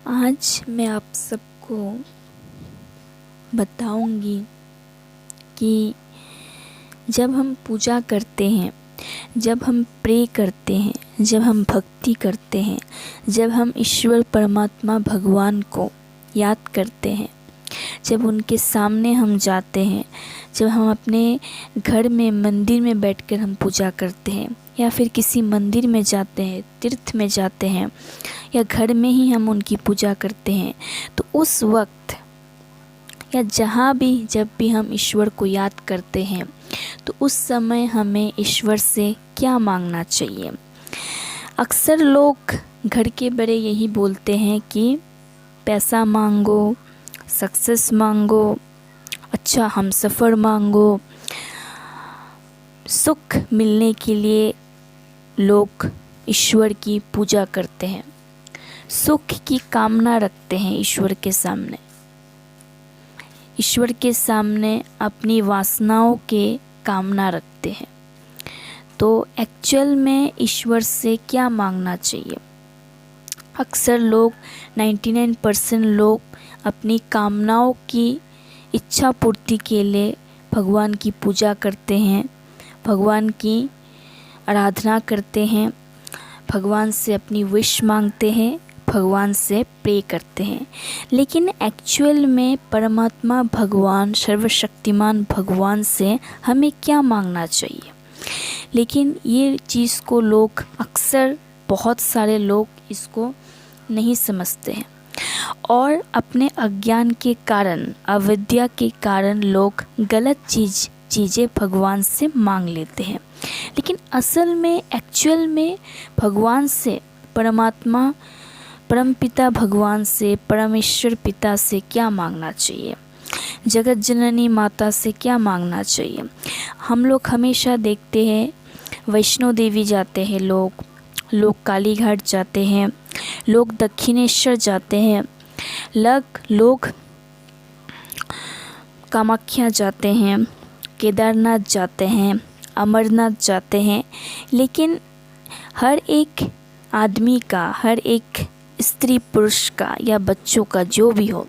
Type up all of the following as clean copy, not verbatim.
आज मैं आप सबको बताऊंगी कि जब हम पूजा करते हैं, जब हम प्रे करते हैं, जब हम भक्ति करते हैं, जब हम ईश्वर परमात्मा भगवान को याद करते हैं, जब उनके सामने हम जाते हैं, जब हम अपने घर में मंदिर में बैठकर हम पूजा करते हैं या फिर किसी मंदिर में जाते हैं, तीर्थ में जाते हैं या घर में ही हम उनकी पूजा करते हैं, तो उस वक्त या जहाँ भी जब भी हम ईश्वर को याद करते हैं तो उस समय हमें ईश्वर से क्या मांगना चाहिए। अक्सर लोग घर के बड़े यही बोलते हैं कि पैसा मांगो, सक्सेस मांगो, अच्छा हमसफ़र मांगो। सुख मिलने के लिए लोग ईश्वर की पूजा करते हैं, सुख की कामना रखते हैं ईश्वर के सामने, ईश्वर के सामने अपनी वासनाओं के कामना रखते हैं। तो एक्चुअल में ईश्वर से क्या मांगना चाहिए? अक्सर लोग 99% लोग अपनी कामनाओं की इच्छा पूर्ति के लिए भगवान की पूजा करते हैं, भगवान की आराधना करते हैं, भगवान से अपनी विश मांगते हैं, भगवान से प्रे करते हैं। लेकिन एक्चुअल में परमात्मा भगवान, सर्वशक्तिमान भगवान से हमें क्या मांगना चाहिए? लेकिन ये चीज़ को लोग अक्सर, बहुत सारे लोग इसको नहीं समझते हैं और अपने अज्ञान के कारण, अविद्या के कारण लोग गलत चीज़ें भगवान से मांग लेते हैं। लेकिन असल में, एक्चुअल में भगवान से, परमात्मा, परमपिता भगवान से, परमेश्वर पिता से क्या मांगना चाहिए? जगत जननी माता से क्या मांगना चाहिए? हम लोग हमेशा देखते हैं वैष्णो देवी जाते हैं लोग काली घाट जाते हैं, लोग दक्षिणेश्वर जाते हैं, लोग कामाख्या जाते हैं, केदारनाथ जाते हैं, अमरनाथ जाते हैं। लेकिन हर एक आदमी का, हर एक स्त्री पुरुष का या बच्चों का, जो भी हो,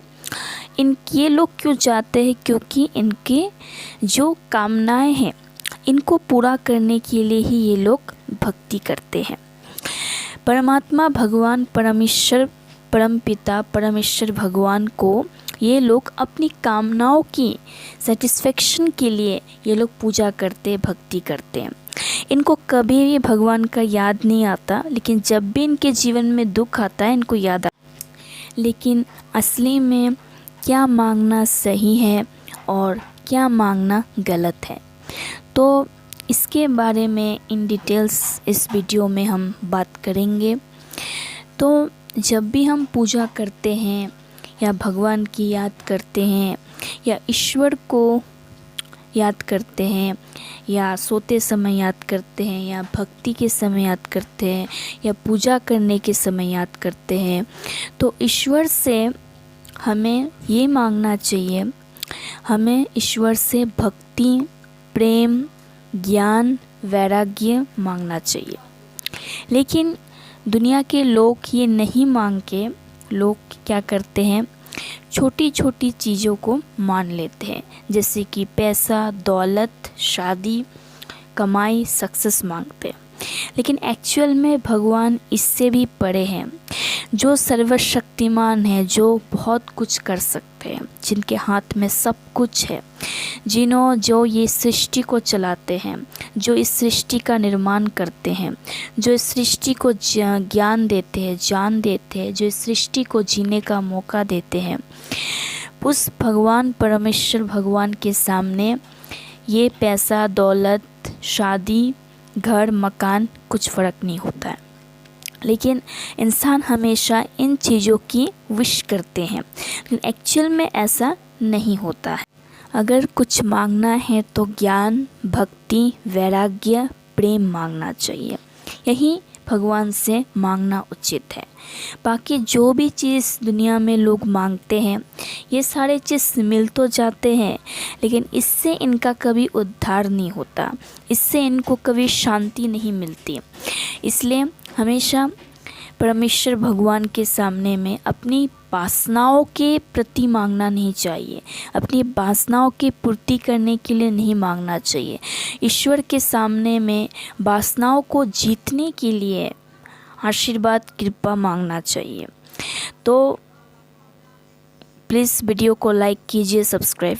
ये लोग क्यों जाते हैं? क्योंकि इनके जो कामनाएं हैं इनको पूरा करने के लिए ही ये लोग भक्ति करते हैं। परमात्मा भगवान, परमेश्वर, परमपिता परमेश्वर भगवान को ये लोग अपनी कामनाओं की सेटिस्फेक्शन के लिए ये लोग पूजा करते, भक्ति करते हैं। इनको कभी भी भगवान का याद नहीं आता, लेकिन जब भी इनके जीवन में दुख आता है इनको याद आता। लेकिन असली में क्या मांगना सही है और क्या मांगना गलत है, तो इसके बारे में इन डिटेल्स इस वीडियो में हम बात करेंगे। तो जब भी हम पूजा करते हैं या भगवान की याद करते हैं या ईश्वर को याद करते हैं या सोते समय याद करते हैं या भक्ति के समय याद करते हैं या पूजा करने के समय याद करते हैं, तो ईश्वर से हमें ये मांगना चाहिए, हमें ईश्वर से भक्ति, प्रेम, ज्ञान, वैराग्य मांगना चाहिए। लेकिन दुनिया के लोग ये नहीं मांग के, लोग क्या करते हैं, छोटी छोटी चीज़ों को मान लेते हैं, जैसे कि पैसा, दौलत, शादी, कमाई, सक्सेस मांगते हैं। लेकिन एक्चुअल में भगवान इससे भी परे हैं, जो सर्वशक्तिमान है, जो बहुत कुछ कर सकते हैं, जिनके हाथ में सब कुछ है, जो ये सृष्टि को चलाते हैं, जो इस सृष्टि का निर्माण करते हैं, जो इस सृष्टि को ज्ञान देते हैं, जान देते हैं, जो इस सृष्टि को जीने का मौका देते हैं, उस भगवान, परमेश्वर भगवान के सामने ये पैसा, दौलत, शादी, घर, मकान कुछ फ़र्क नहीं होता है। लेकिन इंसान हमेशा इन चीज़ों की विश करते हैं, लेकिन एक्चुअल में ऐसा नहीं होता है। अगर कुछ मांगना है तो ज्ञान, भक्ति, वैराग्य, प्रेम मांगना चाहिए। यही भगवान से मांगना उचित है। बाकी जो भी चीज़ दुनिया में लोग मांगते हैं, ये सारे चीज़ मिल तो जाते हैं, लेकिन इससे इनका कभी उद्धार नहीं होता, इससे इनको कभी शांति नहीं मिलती। इसलिए हमेशा परमेश्वर भगवान के सामने में अपनी वासनाओं के प्रति मांगना नहीं चाहिए, अपनी वासनाओं की पूर्ति करने के लिए नहीं मांगना चाहिए। ईश्वर के सामने में वासनाओं को जीतने के लिए आशीर्वाद कृपा मांगना चाहिए। तो प्लीज़ वीडियो को लाइक कीजिए, सब्सक्राइब